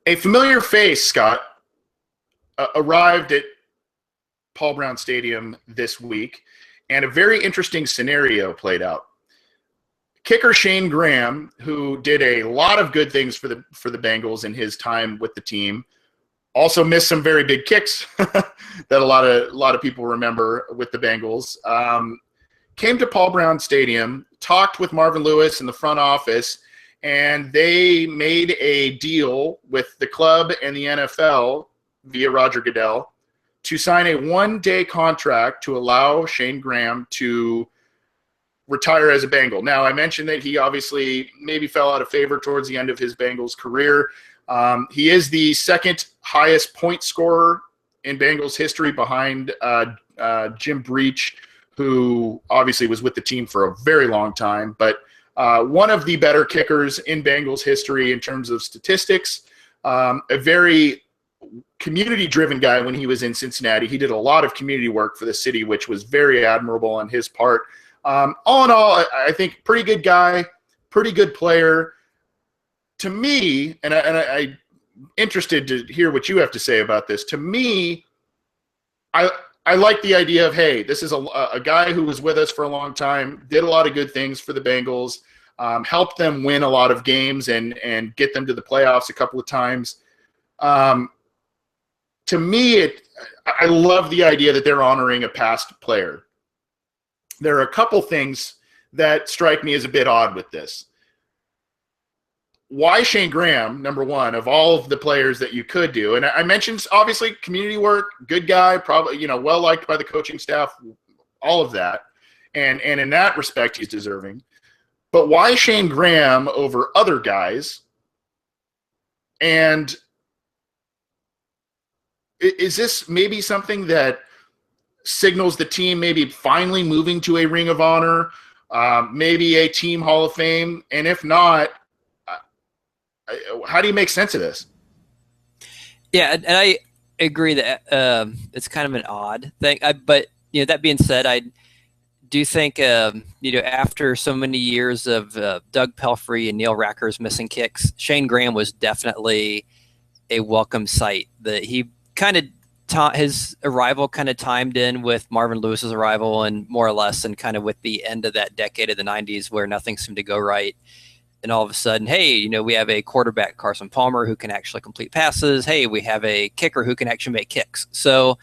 A familiar face, Scott, arrived at Paul Brown Stadium this week, and a very interesting scenario played out. Kicker Shayne Graham, who did a lot of good things for the Bengals in his time with the team, also missed some very big kicks that a lot of people remember with the Bengals. Came to Paul Brown Stadium, talked with Marvin Lewis in the front office, and they made a deal with the club and the NFL via Roger Goodell to sign a one-day contract to allow Shayne Graham to retire as a Bengal. Now, I mentioned that he obviously maybe fell out of favor towards the end of his Bengals career. He is the second highest point scorer in Bengals history behind Jim Breach, who obviously was with the team for a very long time, but one of the better kickers in Bengals history in terms of statistics. A very community-driven guy when he was in Cincinnati. He did a lot of community work for the city, which was very admirable on his part. All in all, I think pretty good guy, pretty good player. To me, and I'm interested to hear what you have to say about this. To me, I like the idea of, hey, this is a guy who was with us for a long time, did a lot of good things for the Bengals, helped them win a lot of games and get them to the playoffs a couple of times. To me, I love the idea that they're honoring a past player. There are a couple things that strike me as a bit odd with this. Why Shayne Graham, number one, of all of the players that you could do? And I mentioned, obviously, community work, good guy, probably, well-liked by the coaching staff, all of that. And in that respect, he's deserving. But why Shayne Graham over other guys? And is this maybe something that signals the team maybe finally moving to a Ring of Honor, maybe a team Hall of Fame? And if not, how do you make sense of this? Yeah, and I agree that it's kind of an odd thing. But that being said, I do think after so many years of Doug Pelfrey and Neil Racker's missing kicks, Shayne Graham was definitely a welcome sight. That he kind of his arrival kind of timed in with Marvin Lewis's arrival, and more or less, and kind of with the end of that decade of the '90s where nothing seemed to go right. And all of a sudden, hey, we have a quarterback, Carson Palmer, who can actually complete passes. Hey, we have a kicker who can actually make kicks. So,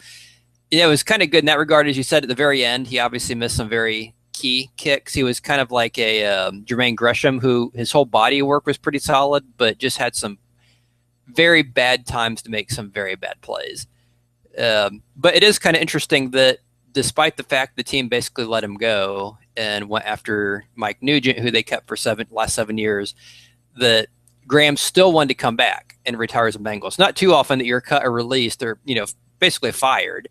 it was kind of good in that regard. As you said at the very end, he obviously missed some very key kicks. He was kind of like a Jermaine Gresham, who his whole body of work was pretty solid, but just had some very bad times to make some very bad plays. But it is kind of interesting that despite the fact the team basically let him go and went after Mike Nugent, who they kept for last 7 years, that Graham still wanted to come back and retire as a Bengals. Not too often that you're cut or released or, basically fired,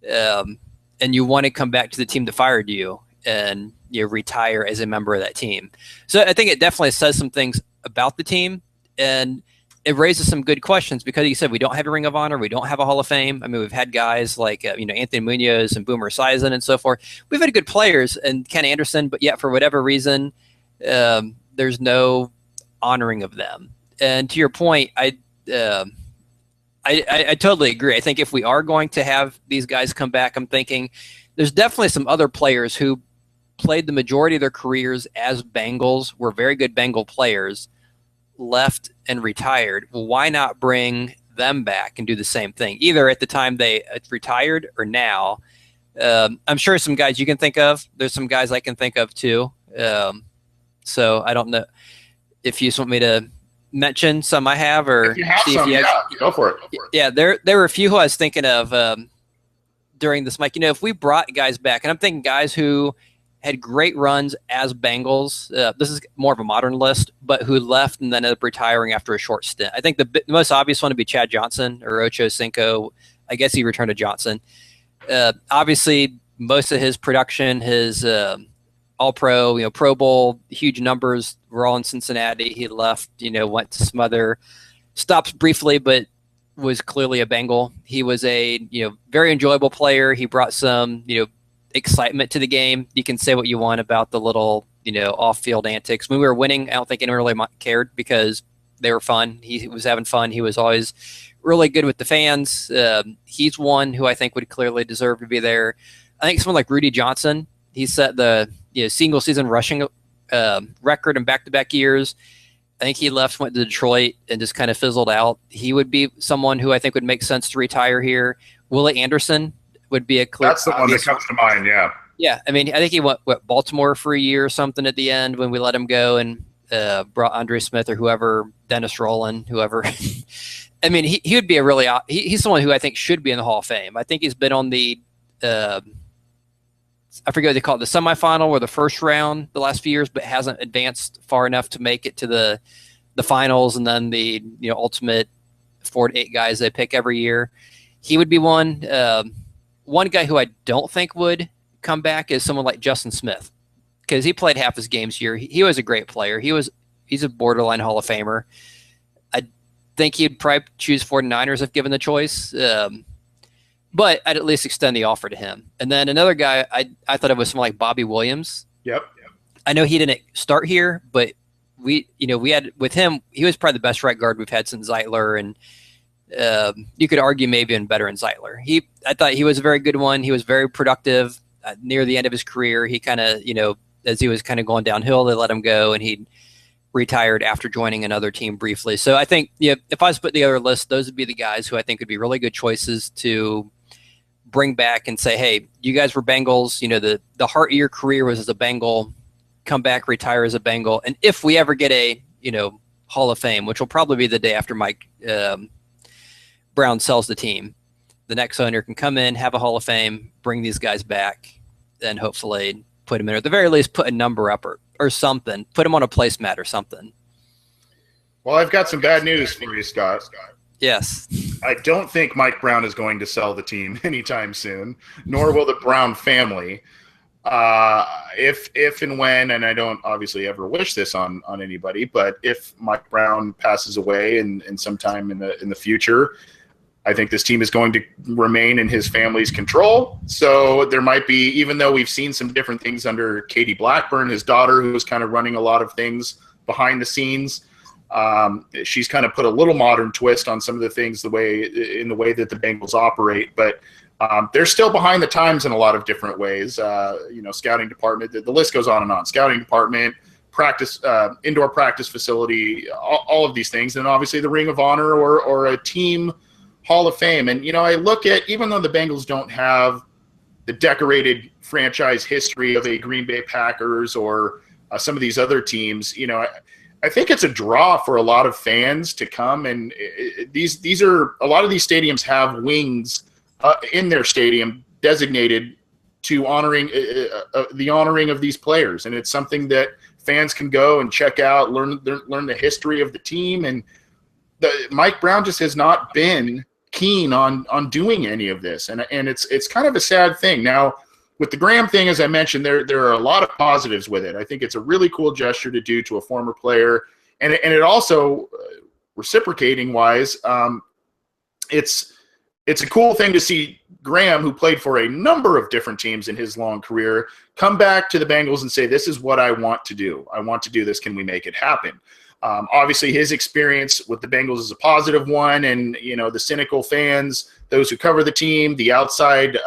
and you want to come back to the team that fired you and you retire as a member of that team. So I think it definitely says some things about the team, and it raises some good questions because you said we don't have a Ring of Honor, we don't have a Hall of Fame. I mean, we've had guys like Anthony Munoz and Boomer Esiason and so forth. We've had good players and Ken Anderson, but yet for whatever reason, there's no honoring of them. And to your point, I totally agree. I think if we are going to have these guys come back, I'm thinking there's definitely some other players who played the majority of their careers as Bengals, were very good Bengal players, left and retired. Well, why not bring them back and do the same thing, either at the time they retired or now? I'm sure some guys you can think of. There's some guys I can think of too. So I don't know if you just want me to mention some I have, or if you have some, go for it. Yeah, there were a few who I was thinking of during this, Mike. If we brought guys back, and I'm thinking guys who had great runs as Bengals. This is more of a modern list, but who left and then ended up retiring after a short stint. I think the most obvious one would be Chad Johnson or Ocho Cinco. I guess he returned to Johnson. Obviously, most of his production, his All-Pro, Pro Bowl, huge numbers were all in Cincinnati. He left, went to some other stops briefly, but was clearly a Bengal. He was a, very enjoyable player. He brought some, excitement to the game. You can say what you want about the little, off-field antics. When we were winning, I don't think anyone really cared because they were fun. He was having fun. He was always really good with the fans. He's one who I think would clearly deserve to be there. I think someone like Rudy Johnson, he set the single season rushing record in back-to-back years. I think he left, went to Detroit, and just kind of fizzled out. He would be someone who I think would make sense to retire here. Willie Anderson would be a clear. That's the one that comes to mind, yeah. Yeah, I mean, I think he went Baltimore for a year or something at the end when we let him go and brought Andre Smith or whoever, Dennis Rowland, whoever. I mean, he would be a really he's someone who I think should be in the Hall of Fame. I think he's been on the I forget what they call it, the semifinal or the first round the last few years, but hasn't advanced far enough to make it to the finals and then the ultimate 4 to 8 guys they pick every year. He would be one. One guy who I don't think would come back is someone like Justin Smith, because he played half his games here. He was a great player. He's a borderline Hall of Famer. I think he'd probably choose 49ers if given the choice. But I'd at least extend the offer to him. And then another guy, I thought it was someone like Bobby Williams. Yep. I know he didn't start here, but we had with him, he was probably the best right guard we've had since Zeitler, and you could argue maybe even better than Zeitler. I thought he was a very good one. He was very productive near the end of his career. He kind of, as he was kind of going downhill, they let him go, and he retired after joining another team briefly. So I think if I was put together a list, those would be the guys who I think would be really good choices to bring back and say, hey, you guys were Bengals. The heart of your career was as a Bengal. Come back, retire as a Bengal. And if we ever get a Hall of Fame, which will probably be the day after Mike Brown sells the team, the next owner can come in, have a Hall of Fame, bring these guys back, and hopefully put them in, or at the very least put a number up or something, put them on a placemat or something. Well, I've got some bad news for you, Scott. Yes. I don't think Mike Brown is going to sell the team anytime soon, nor will the Brown family. If and when, and I don't obviously ever wish this on anybody, but if Mike Brown passes away in sometime in the future, I think this team is going to remain in his family's control. So there might be, even though we've seen some different things under Katie Blackburn, his daughter, who was kind of running a lot of things behind the scenes. She's kind of put a little modern twist on some of the things in the way that the Bengals operate, but they're still behind the times in a lot of different ways. Scouting department, the list goes on and on. Scouting department, practice, indoor practice facility, all of these things, and obviously the Ring of Honor or a team Hall of Fame. And I look at, even though the Bengals don't have the decorated franchise history of a Green Bay Packers or some of these other teams, I think it's a draw for a lot of fans to come, and these are, a lot of these stadiums have wings in their stadium designated to honoring the honoring of these players, and it's something that fans can go and check out, learn the history of the team. And Mike Brown just has not been keen on doing any of this, and it's kind of a sad thing. Now, with the Graham thing, as I mentioned, there are a lot of positives with it. I think it's a really cool gesture to do to a former player, and it also, reciprocating wise, it's a cool thing to see Graham, who played for a number of different teams in his long career, come back to the Bengals and say, this is what I want to do. I want to do this. Can we make it happen? Obviously, his experience with the Bengals is a positive one, and the cynical fans, those who cover the team, the outside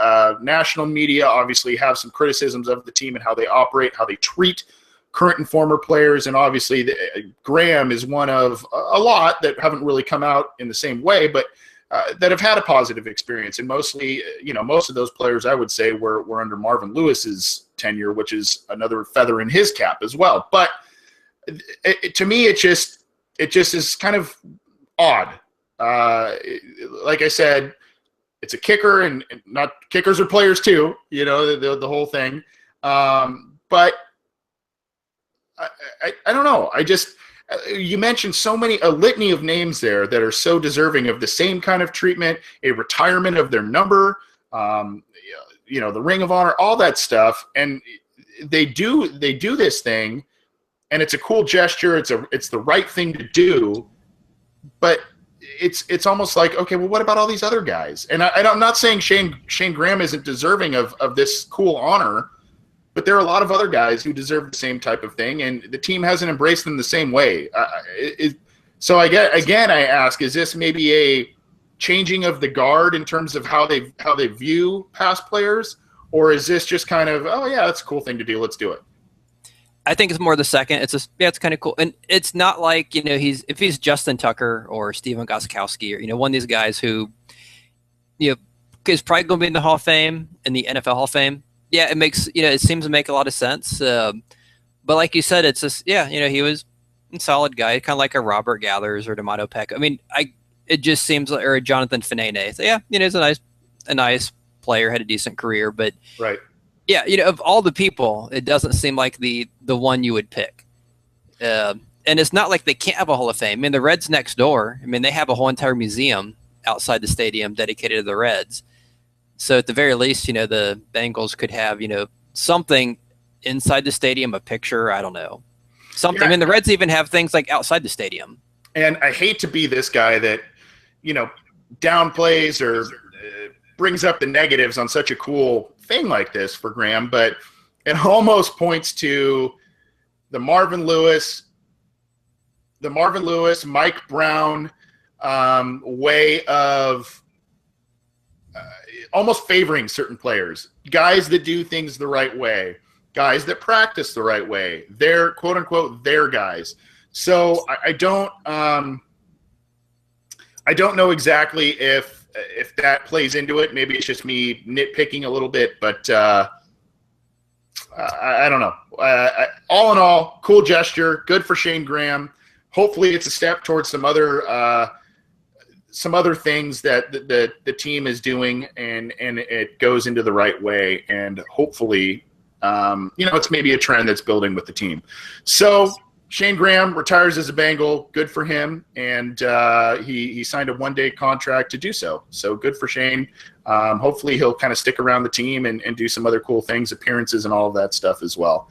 national media, obviously have some criticisms of the team and how they operate, how they treat current and former players. And obviously, Graham is one of a lot that haven't really come out in the same way, but that have had a positive experience. And mostly, most of those players, I would say, were under Marvin Lewis's tenure, which is another feather in his cap as well. But to me, it just is kind of odd. Like I said, it's a kicker, and not kickers are players too, the whole thing. But I don't know. You mentioned a litany of names there that are so deserving of the same kind of treatment, a retirement of their number, the Ring of Honor, all that stuff. And they do this thing, and it's a cool gesture. It's the right thing to do, but it's almost like, okay, well, what about all these other guys? And I'm not saying Shayne Graham isn't deserving of this cool honor, but there are a lot of other guys who deserve the same type of thing, and the team hasn't embraced them the same way. So I get again, I ask, is this maybe a changing of the guard in terms of how they view past players, or is this just kind of, oh yeah, that's a cool thing to do, let's do it? I think it's more the second. It's kind of cool, and it's not like if he's Justin Tucker or Steven Gostkowski or one of these guys who is probably going to be in the Hall of Fame, in the NFL Hall of Fame. Yeah, it makes it seems to make a lot of sense. But like you said, it's just he was a solid guy, kind of like a Robert Gathers or D'Amato Peck. I mean, it just seems like, or a Jonathan Fanene. So yeah, he's a nice player, had a decent career, but right. Yeah, of all the people, it doesn't seem like the one you would pick. And it's not like they can't have a Hall of Fame. I mean, the Reds next door, they have a whole entire museum outside the stadium dedicated to the Reds. So at the very least, the Bengals could have, something inside the stadium, a picture, I don't know. Something. Yeah. I mean, the Reds even have things like outside the stadium. And I hate to be this guy that, downplays or brings up the negatives on such a cool thing like this for Graham, but it almost points to the Marvin Lewis, Mike Brown way of almost favoring certain players, guys that do things the right way, guys that practice the right way. They're quote unquote their guys. So I don't know exactly if that plays into it. Maybe it's just me nitpicking a little bit, but I don't know. All in all, cool gesture. Good for Shayne Graham. Hopefully it's a step towards some other things that the team is doing, and it goes into the right way. And hopefully, it's maybe a trend that's building with the team. So Shayne Graham retires as a Bengal. Good for him, and he signed a one-day contract to do so. So good for Shayne. Hopefully he'll kind of stick around the team and do some other cool things, appearances and all of that stuff as well.